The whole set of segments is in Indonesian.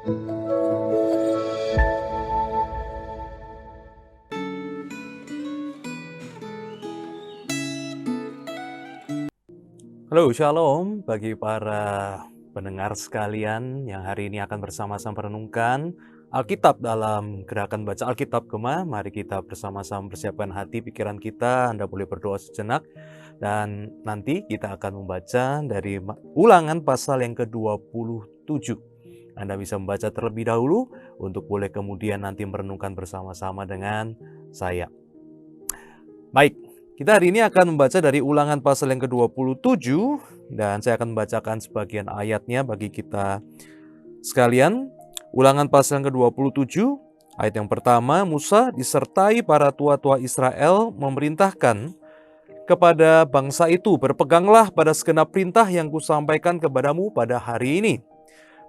Halo, shalom bagi para pendengar sekalian yang hari ini akan bersama-sama merenungkan Alkitab dalam gerakan baca Alkitab Gema. Mari kita bersama-sama persiapkan hati, pikiran kita. Anda boleh berdoa sejenak. Dan nanti kita akan membaca dari Ulangan pasal yang ke-27. Anda bisa membaca terlebih dahulu untuk boleh kemudian nanti merenungkan bersama-sama dengan saya. Baik. Kita hari ini akan membaca dari Ulangan pasal yang ke-27 dan saya akan membacakan sebagian ayatnya bagi kita sekalian. Ulangan pasal yang ke-27, ayat yang pertama, Musa disertai para tua-tua Israel memerintahkan kepada bangsa itu, berpeganglah pada segenap perintah yang kusampaikan kepadamu pada hari ini.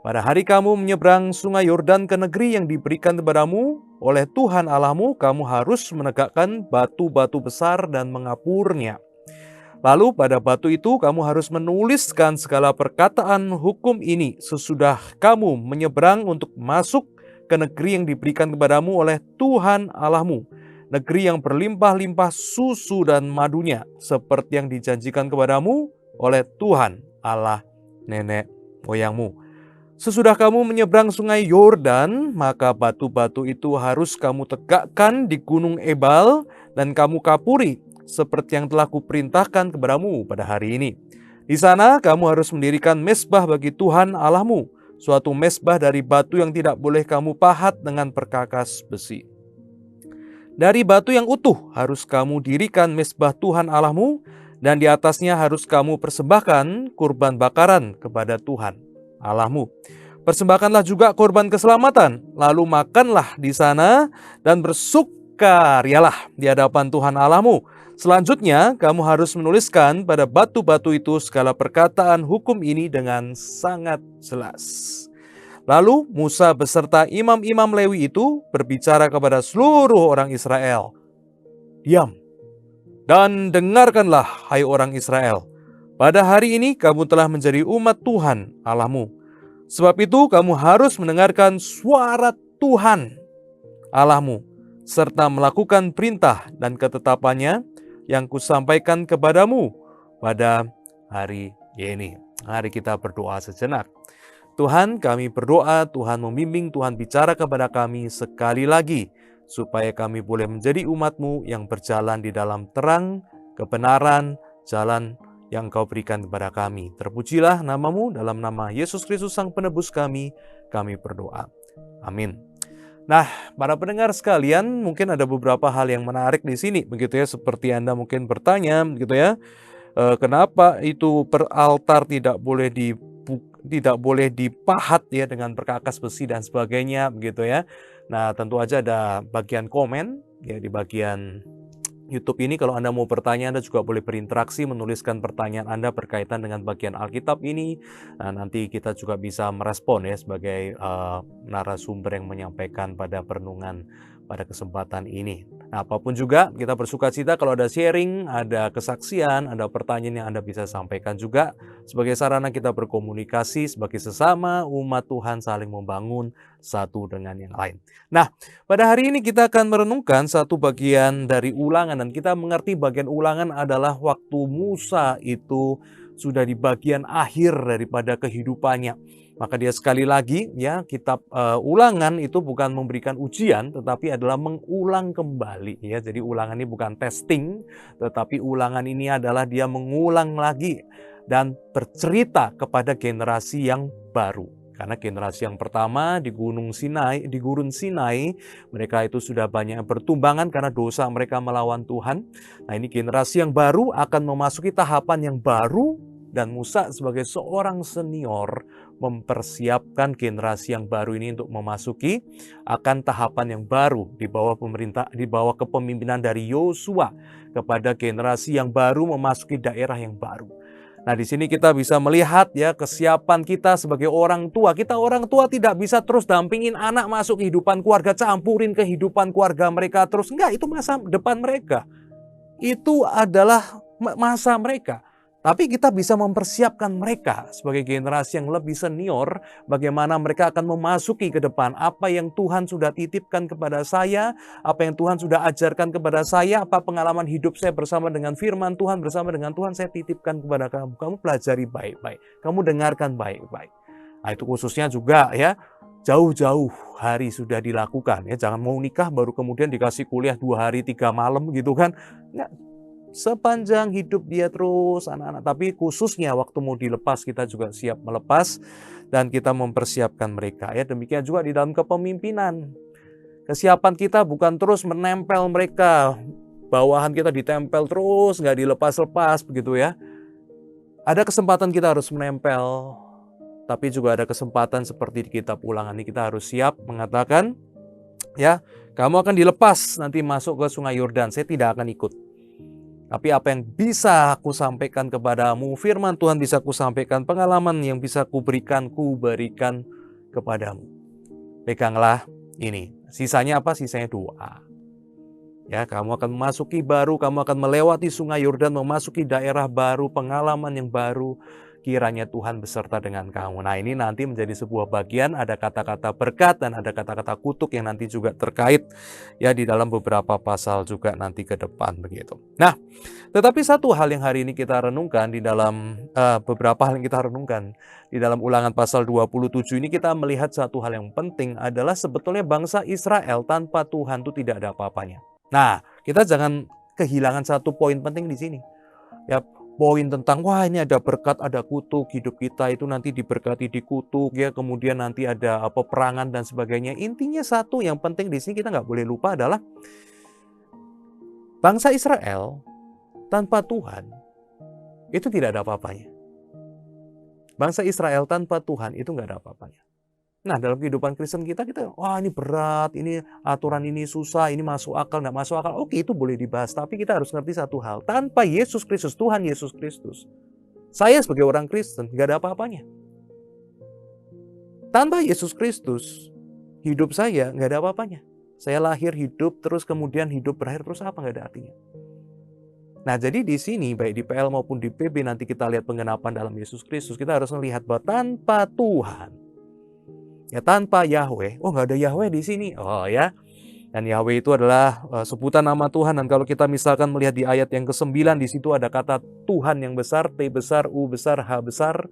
Pada hari kamu menyeberang sungai Yordan ke negeri yang diberikan kepadamu oleh Tuhan Allahmu, kamu harus menegakkan batu-batu besar dan mengapurnya. Lalu pada batu itu kamu harus menuliskan segala perkataan hukum ini sesudah kamu menyeberang untuk masuk ke negeri yang diberikan kepadamu oleh Tuhan Allahmu. Negeri yang berlimpah-limpah susu dan madunya, seperti yang dijanjikan kepadamu oleh Tuhan Allah nenek moyangmu. Sesudah kamu menyeberang sungai Yordan, maka batu-batu itu harus kamu tegakkan di gunung Ebal dan kamu kapuri seperti yang telah kuperintahkan kepadamu pada hari ini. Di sana kamu harus mendirikan mezbah bagi Tuhan Allahmu, suatu mezbah dari batu yang tidak boleh kamu pahat dengan perkakas besi. Dari batu yang utuh harus kamu dirikan mezbah Tuhan Allahmu, dan di atasnya harus kamu persembahkan kurban bakaran kepada Tuhan Allahmu. Persembahkanlah juga korban keselamatan, lalu makanlah di sana dan bersukarialah di hadapan Tuhan Allahmu. Selanjutnya, kamu harus menuliskan pada batu-batu itu segala perkataan hukum ini dengan sangat jelas. Lalu Musa beserta imam-imam Lewi itu berbicara kepada seluruh orang Israel. Diam dan dengarkanlah, hai orang Israel. Pada hari ini kamu telah menjadi umat Tuhan Allahmu. Sebab itu kamu harus mendengarkan suara Tuhan Allahmu, serta melakukan perintah dan ketetapannya yang kusampaikan kepadamu pada hari ini. Mari kita berdoa sejenak. Tuhan, kami berdoa, Tuhan membimbing, Tuhan bicara kepada kami sekali lagi, supaya kami boleh menjadi umat-Mu yang berjalan di dalam terang, kebenaran, jalan yang Kau berikan kepada kami. Terpujilah nama-Mu, dalam nama Yesus Kristus Sang Penebus kami berdoa. Amin. Nah, para pendengar sekalian, mungkin ada beberapa hal yang menarik di sini, begitu ya, seperti Anda mungkin bertanya, begitu ya, kenapa itu peraltar tidak boleh dipahat ya dengan perkakas besi dan sebagainya, begitu ya. Nah, tentu aja ada bagian komen ya di bagian YouTube ini. Kalau Anda mau bertanya, Anda juga boleh berinteraksi, menuliskan pertanyaan Anda berkaitan dengan bagian Alkitab ini. Nah, nanti kita juga bisa merespon ya sebagai narasumber yang menyampaikan pada perenungan pada kesempatan ini. Nah, apapun juga, kita bersuka cita kalau ada sharing, ada kesaksian, ada pertanyaan yang Anda bisa sampaikan juga sebagai sarana kita berkomunikasi sebagai sesama umat Tuhan, saling membangun satu dengan yang lain. Nah, pada hari ini kita akan merenungkan satu bagian dari Ulangan, dan kita mengerti bagian Ulangan adalah waktu Musa itu sudah di bagian akhir daripada kehidupannya. Maka dia sekali lagi ya, kitab Ulangan itu bukan memberikan ujian tetapi adalah mengulang kembali ya. Jadi Ulangan ini bukan testing, tetapi Ulangan ini adalah dia mengulang lagi dan bercerita kepada generasi yang baru. Karena generasi yang pertama di Gurun Sinai, mereka itu sudah banyak bertumbangan karena dosa mereka melawan Tuhan. Nah, ini generasi yang baru akan memasuki tahapan yang baru, dan Musa sebagai seorang senior mempersiapkan generasi yang baru ini untuk memasuki akan tahapan yang baru di bawah kepemimpinan dari Yosua kepada generasi yang baru memasuki daerah yang baru. Nah, di sini kita bisa melihat ya kesiapan kita sebagai orang tua. Kita orang tua tidak bisa terus dampingin anak masuk kehidupan keluarga, campurin kehidupan keluarga mereka terus. Enggak, itu masa depan mereka. Itu adalah masa mereka. Tapi kita bisa mempersiapkan mereka sebagai generasi yang lebih senior, bagaimana mereka akan memasuki ke depan apa yang Tuhan sudah titipkan kepada saya, apa yang Tuhan sudah ajarkan kepada saya, apa pengalaman hidup saya bersama dengan firman Tuhan, bersama dengan Tuhan saya titipkan kepada kamu. Kamu pelajari baik-baik, kamu dengarkan baik-baik. Nah, itu khususnya juga ya, jauh-jauh hari sudah dilakukan ya. Jangan mau nikah baru kemudian dikasih kuliah 2 hari 3 malam gitu kan. Nggak. Sepanjang hidup dia terus anak-anak, tapi khususnya waktu mau dilepas kita juga siap melepas dan kita mempersiapkan mereka ya. Demikian juga di dalam kepemimpinan. Kesiapan kita bukan terus menempel mereka, bawahan kita ditempel terus nggak dilepas-lepas begitu ya. Ada kesempatan kita harus menempel, tapi juga ada kesempatan seperti di kitab Ulangan ini kita harus siap mengatakan ya, kamu akan dilepas nanti masuk ke Sungai Yordan, saya tidak akan ikut. Tapi apa yang bisa aku sampaikan kepadamu, firman Tuhan bisa aku sampaikan, pengalaman yang bisa kuberikan kepadamu. Peganglah ini. Sisanya apa? Sisanya doa. Ya, kamu akan memasuki baru, kamu akan melewati Sungai Yordan, memasuki daerah baru, pengalaman yang baru. Kiranya Tuhan beserta dengan kamu. Nah, ini nanti menjadi sebuah bagian, ada kata-kata berkat dan ada kata-kata kutuk yang nanti juga terkait ya di dalam beberapa pasal juga nanti ke depan begitu. Nah, tetapi satu hal yang hari ini kita renungkan di dalam beberapa hal yang kita renungkan di dalam Ulangan pasal 27 ini, kita melihat satu hal yang penting adalah sebetulnya bangsa Israel tanpa Tuhan itu tidak ada apa-apanya. Nah, kita jangan kehilangan satu poin penting di sini. Ya, poin tentang wah ini ada berkat, ada kutuk, hidup kita itu nanti diberkati, dikutuk ya, kemudian nanti ada peperangan dan sebagainya. Intinya satu yang penting di sini kita nggak boleh lupa adalah bangsa Israel tanpa Tuhan itu tidak ada apa-apanya. Bangsa Israel tanpa Tuhan itu nggak ada apa-apanya. Nah, dalam kehidupan Kristen kita wah ini berat, ini aturan ini susah, ini masuk akal, nggak masuk akal. Oke, itu boleh dibahas, tapi kita harus ngerti satu hal. Tanpa Yesus Kristus, Tuhan Yesus Kristus, saya sebagai orang Kristen nggak ada apa-apanya. Tanpa Yesus Kristus, hidup saya nggak ada apa-apanya. Saya lahir, hidup, terus kemudian hidup berakhir, terus apa, nggak ada artinya. Nah, jadi di sini, baik di PL maupun di PB, nanti kita lihat penggenapan dalam Yesus Kristus, kita harus melihat bahwa tanpa Tuhan, ya tanpa Yahweh, nggak ada Yahweh di sini. Oh ya, dan Yahweh itu adalah sebutan nama Tuhan. Dan kalau kita misalkan melihat di ayat yang ke-9, di situ ada kata Tuhan yang besar, T besar, U besar, H besar,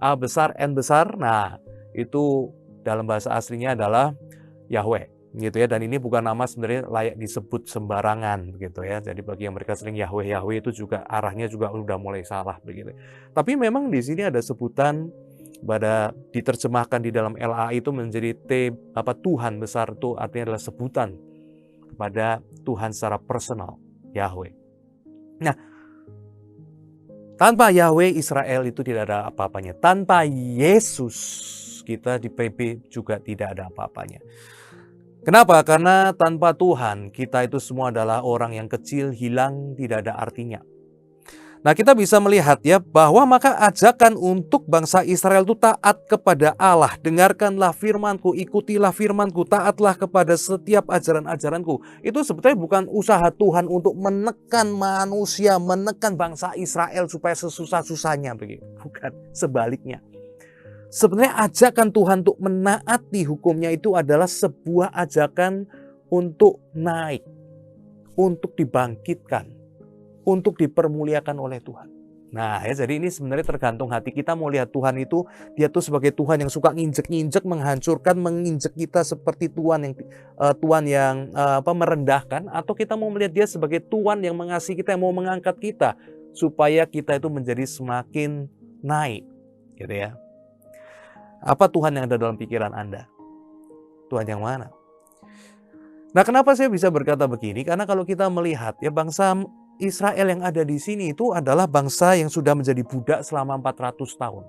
A besar, N besar. Nah, itu dalam bahasa aslinya adalah Yahweh, gitu ya. Dan ini bukan nama sebenarnya layak disebut sembarangan, begitu ya. Jadi bagi yang mereka sering Yahweh, Yahweh itu juga arahnya juga udah mulai salah, begitu. Tapi memang di sini ada sebutan pada diterjemahkan di dalam LA itu menjadi Tuhan besar, itu artinya adalah sebutan kepada Tuhan secara personal, Yahweh. Nah, tanpa Yahweh Israel itu tidak ada apa-apanya. Tanpa Yesus kita di PB juga tidak ada apa-apanya. Kenapa? Karena tanpa Tuhan kita itu semua adalah orang yang kecil, hilang, tidak ada artinya. Nah, kita bisa melihat ya bahwa maka ajakan untuk bangsa Israel itu taat kepada Allah. Dengarkanlah firman-Ku, ikutilah firman-Ku, taatlah kepada setiap ajaran-ajaranku. Itu sebetulnya bukan usaha Tuhan untuk menekan manusia, menekan bangsa Israel supaya sesusah-susahnya begitu. Bukan, sebaliknya. Sebenarnya ajakan Tuhan untuk menaati hukumnya itu adalah sebuah ajakan untuk naik, untuk dibangkitkan, untuk dipermuliakan oleh Tuhan. Nah ya, jadi ini sebenarnya tergantung hati kita mau lihat Tuhan itu, dia tuh sebagai Tuhan yang suka nginjek-nginjek, menghancurkan, menginjek kita seperti Tuhan yang merendahkan, atau kita mau melihat dia sebagai Tuhan yang mengasihi kita, yang mau mengangkat kita supaya kita itu menjadi semakin naik, gitu ya. Apa Tuhan yang ada dalam pikiran Anda? Tuhan yang mana? Nah, kenapa saya bisa berkata begini? Karena kalau kita melihat ya bangsa Israel yang ada di sini itu adalah bangsa yang sudah menjadi budak selama 400 tahun.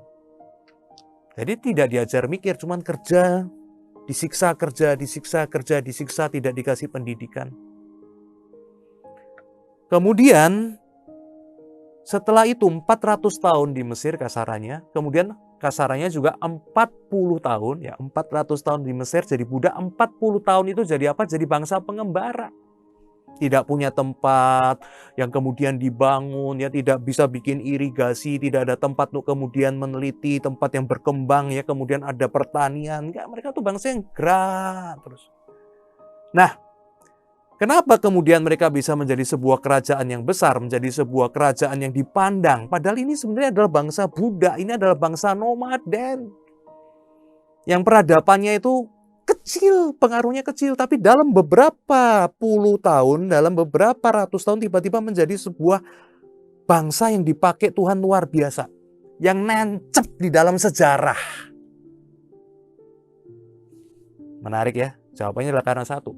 Jadi tidak diajar mikir, cuman kerja, disiksa, tidak dikasih pendidikan. Kemudian setelah itu 400 tahun di Mesir kasarannya, kemudian kasarannya juga 40 tahun, ya 400 tahun di Mesir jadi budak, 40 tahun itu jadi apa? Jadi bangsa pengembara. tidak punya tempat yang kemudian dibangun, ya tidak bisa bikin irigasi, tidak ada tempat untuk kemudian meneliti, tempat yang berkembang, ya kemudian ada pertanian. Enggak, mereka tuh bangsa yang gerak terus. Nah, kenapa kemudian mereka bisa menjadi sebuah kerajaan yang besar, menjadi sebuah kerajaan yang dipandang? Padahal ini sebenarnya adalah bangsa Buddha, ini adalah bangsa nomaden. Yang peradabannya itu kecil, pengaruhnya kecil, tapi dalam beberapa puluh tahun, dalam beberapa ratus tahun tiba-tiba menjadi sebuah bangsa yang dipakai Tuhan luar biasa, yang nancep di dalam sejarah. Menarik ya, jawabannya adalah karena satu.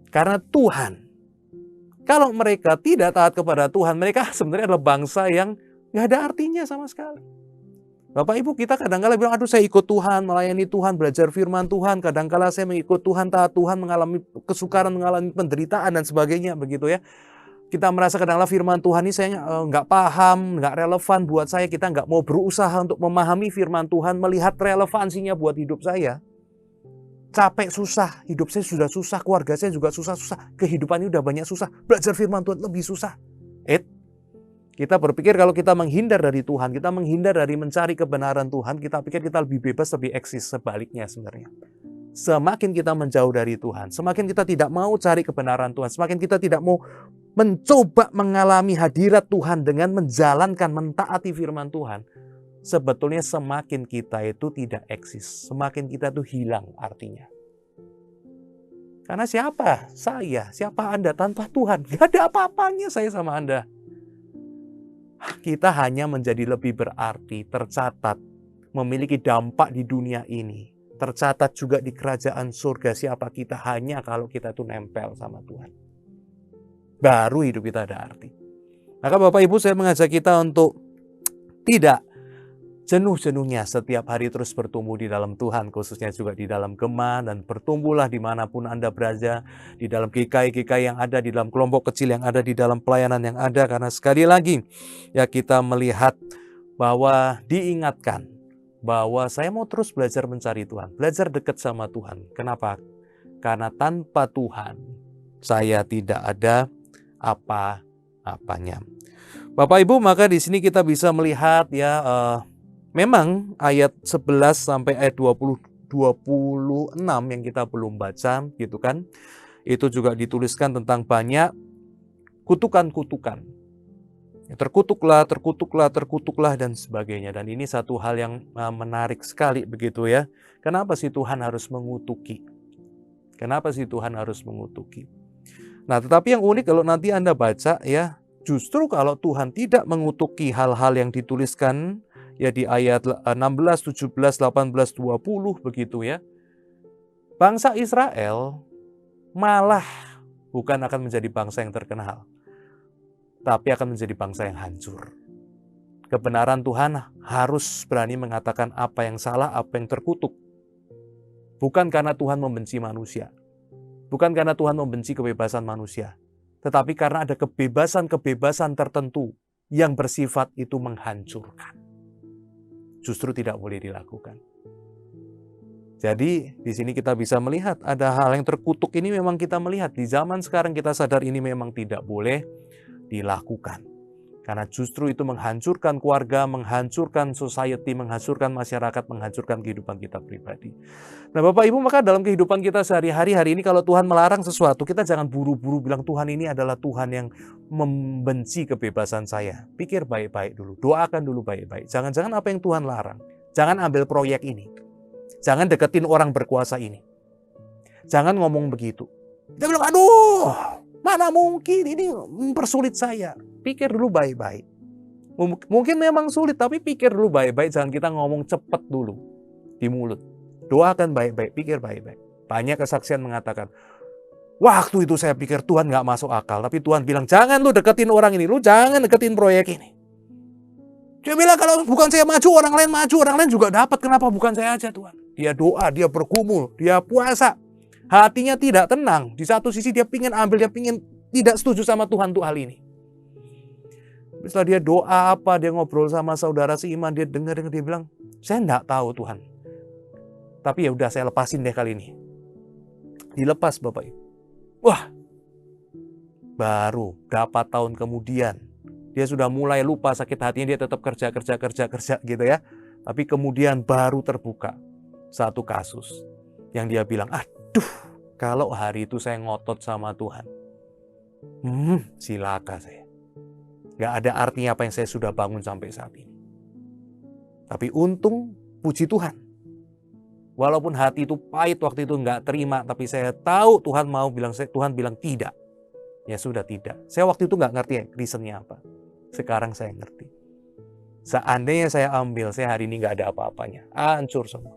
Karena Tuhan. Kalau mereka tidak taat kepada Tuhan, mereka sebenarnya adalah bangsa yang nggak ada artinya sama sekali. Bapak Ibu, kita kadang-kala bilang, aduh saya ikut Tuhan, melayani Tuhan, belajar firman Tuhan, kadang-kala saya mengikut Tuhan, taat Tuhan, mengalami kesukaran, mengalami penderitaan dan sebagainya, begitu ya. Kita merasa kadang-kala firman Tuhan ini saya nggak paham, nggak relevan buat saya, kita nggak mau berusaha untuk memahami firman Tuhan, melihat relevansinya buat hidup saya. Capek, susah, hidup saya sudah susah, keluarga saya juga susah-susah, kehidupan ini udah banyak susah, belajar firman Tuhan lebih susah. Kita berpikir kalau kita menghindar dari Tuhan, kita menghindar dari mencari kebenaran Tuhan, kita pikir kita lebih bebas, lebih eksis. Sebaliknya sebenarnya. Semakin kita menjauh dari Tuhan, semakin kita tidak mau cari kebenaran Tuhan, semakin kita tidak mau mencoba mengalami hadirat Tuhan dengan menjalankan, mentaati firman Tuhan, sebetulnya semakin kita itu tidak eksis, semakin kita itu hilang artinya. Karena siapa siapa Anda tanpa Tuhan? Gak ada apa-apanya saya sama Anda. Kita hanya menjadi lebih berarti, tercatat, memiliki dampak di dunia ini. Tercatat juga di kerajaan surga siapa kita hanya kalau kita itu nempel sama Tuhan. Baru hidup kita ada arti. Maka Bapak Ibu, saya mengajak kita untuk tidak jenuh-jenuhnya setiap hari terus bertumbuh di dalam Tuhan, khususnya juga di dalam Gema, dan bertumbuhlah dimanapun Anda berada, di dalam GKI-GKI yang ada, di dalam kelompok kecil yang ada, di dalam pelayanan yang ada, karena sekali lagi ya kita melihat bahwa diingatkan bahwa saya mau terus belajar mencari Tuhan, belajar dekat sama Tuhan. Kenapa? Karena tanpa Tuhan saya tidak ada apa-apanya. Bapak Ibu, maka di sini kita bisa melihat ya memang ayat 11 sampai ayat 26 yang kita belum baca gitu kan. Itu juga dituliskan tentang banyak kutukan-kutukan. Terkutuklah dan sebagainya. Dan ini satu hal yang menarik sekali begitu ya. Kenapa sih Tuhan harus mengutuki? Kenapa sih Tuhan harus mengutuki? Nah, tetapi yang unik kalau nanti Anda baca ya, justru kalau Tuhan tidak mengutuki hal-hal yang dituliskan ya di ayat 16, 17, 18, 20 begitu ya. Bangsa Israel malah bukan akan menjadi bangsa yang terkenal, tapi akan menjadi bangsa yang hancur. Kebenaran Tuhan harus berani mengatakan apa yang salah, apa yang terkutuk. Bukan karena Tuhan membenci manusia. Bukan karena Tuhan membenci kebebasan manusia. Tetapi karena ada kebebasan-kebebasan tertentu yang bersifat itu menghancurkan. Justru tidak boleh dilakukan. Jadi di sini kita bisa melihat ada hal yang terkutuk ini memang kita melihat. Di zaman sekarang kita sadar ini memang tidak boleh dilakukan. Karena justru itu menghancurkan keluarga, menghancurkan society, menghancurkan masyarakat, menghancurkan kehidupan kita pribadi. Nah Bapak Ibu, maka dalam kehidupan kita sehari-hari hari ini kalau Tuhan melarang sesuatu, kita jangan buru-buru bilang Tuhan ini adalah Tuhan yang membenci kebebasan saya. Pikir baik-baik dulu, doakan dulu baik-baik. Jangan-jangan apa yang Tuhan larang. Jangan ambil proyek ini. Jangan deketin orang berkuasa ini. Jangan ngomong begitu. Dia bilang, aduh, mana mungkin ini mempersulit saya. Pikir dulu baik-baik. Mungkin memang sulit, tapi pikir dulu baik-baik. Jangan kita ngomong cepat dulu di mulut. Doakan baik-baik, pikir baik-baik. Banyak kesaksian mengatakan, waktu itu saya pikir Tuhan gak masuk akal. Tapi Tuhan bilang, jangan lu deketin orang ini. Lu jangan deketin proyek ini. Dia bilang, kalau bukan saya maju, orang lain maju. Orang lain juga dapat, kenapa bukan saya aja Tuhan? Dia doa, dia bergumul, dia puasa. Hatinya tidak tenang. Di satu sisi dia pingin ambil, dia pingin tidak setuju sama Tuhan untuk hal ini. Setelah dia doa apa, dia ngobrol sama saudara seiman, dia dengar, dia bilang, saya enggak tahu Tuhan. Tapi ya udah saya lepasin deh kali ini. Dilepas Bapak Ibu. Wah, baru berapa tahun kemudian, dia sudah mulai lupa sakit hatinya, dia tetap kerja gitu ya. Tapi kemudian baru terbuka satu kasus yang dia bilang, aduh kalau hari itu saya ngotot sama Tuhan, silaka saya. Gak ada artinya apa yang saya sudah bangun sampai saat ini. Tapi untung, puji Tuhan. Walaupun hati itu pahit waktu itu nggak terima, tapi saya tahu Tuhan Tuhan bilang tidak. Ya sudah tidak. Saya waktu itu nggak ngerti reasonnya apa. Sekarang saya ngerti. Seandainya saya ambil, saya hari ini nggak ada apa-apanya. Hancur semua.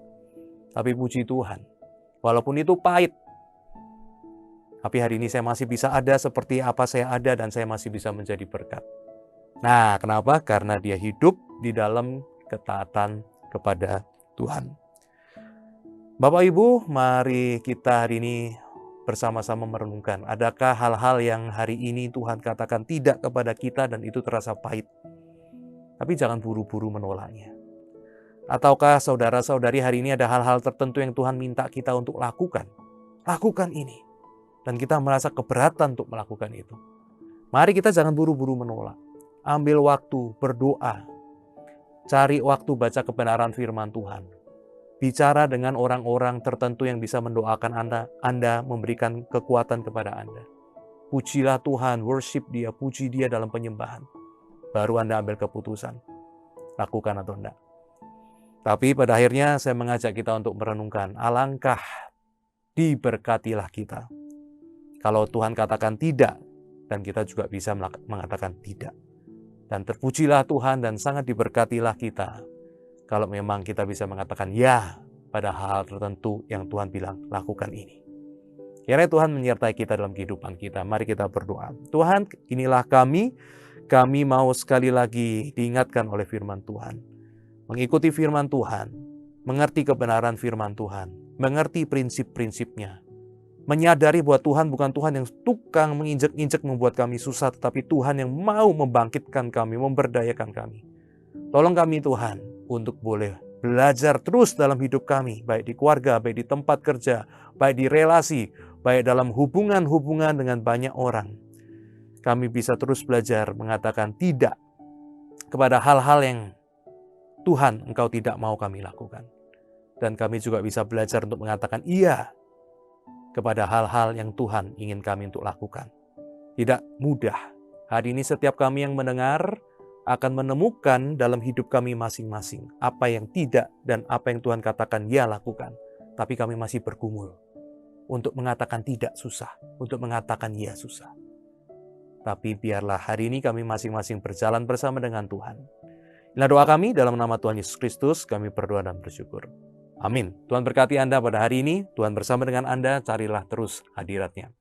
Tapi puji Tuhan. Walaupun itu pahit. Tapi hari ini saya masih bisa ada seperti apa saya ada dan saya masih bisa menjadi berkat. Nah, kenapa? Karena dia hidup di dalam ketaatan kepada Tuhan. Bapak Ibu, mari kita hari ini bersama-sama merenungkan. Adakah hal-hal yang hari ini Tuhan katakan tidak kepada kita dan itu terasa pahit? Tapi jangan buru-buru menolaknya. Ataukah saudara-saudari hari ini ada hal-hal tertentu yang Tuhan minta kita untuk lakukan? Lakukan ini. Dan kita merasa keberatan untuk melakukan itu. Mari kita jangan buru-buru menolak. Ambil waktu berdoa. Cari waktu baca kebenaran firman Tuhan. Bicara dengan orang-orang tertentu yang bisa mendoakan Anda memberikan kekuatan kepada Anda. Pujilah Tuhan, worship Dia, puji Dia dalam penyembahan. Baru Anda ambil keputusan, lakukan atau enggak. Tapi pada akhirnya saya mengajak kita untuk merenungkan, alangkah diberkatilah kita. Kalau Tuhan katakan tidak, dan kita juga bisa mengatakan tidak. Dan terpujilah Tuhan dan sangat diberkatilah kita. Kalau memang kita bisa mengatakan ya pada hal tertentu yang Tuhan bilang, lakukan ini. Kiranya Tuhan menyertai kita dalam kehidupan kita. Mari kita berdoa. Tuhan, inilah kami mau sekali lagi diingatkan oleh firman Tuhan. Mengikuti firman Tuhan, mengerti kebenaran firman Tuhan, mengerti prinsip-prinsipnya. Menyadari bahwa Tuhan bukan Tuhan yang tukang menginjek-injek membuat kami susah, tetapi Tuhan yang mau membangkitkan kami, memberdayakan kami. Tolong kami Tuhan, untuk boleh belajar terus dalam hidup kami, baik di keluarga, baik di tempat kerja, baik di relasi, baik dalam hubungan-hubungan dengan banyak orang. Kami bisa terus belajar mengatakan tidak kepada hal-hal yang Tuhan Engkau tidak mau kami lakukan. Dan kami juga bisa belajar untuk mengatakan iya kepada hal-hal yang Tuhan ingin kami untuk lakukan. Tidak mudah. Hari ini setiap kami yang mendengar akan menemukan dalam hidup kami masing-masing apa yang tidak dan apa yang Tuhan katakan ya lakukan. Tapi kami masih bergumul. Untuk mengatakan tidak susah, untuk mengatakan ya susah. Tapi biarlah hari ini kami masing-masing berjalan bersama dengan Tuhan. Inilah doa kami dalam nama Tuhan Yesus Kristus, kami berdoa dan bersyukur. Amin. Tuhan berkati Anda pada hari ini, Tuhan bersama dengan Anda, carilah terus hadirat-Nya.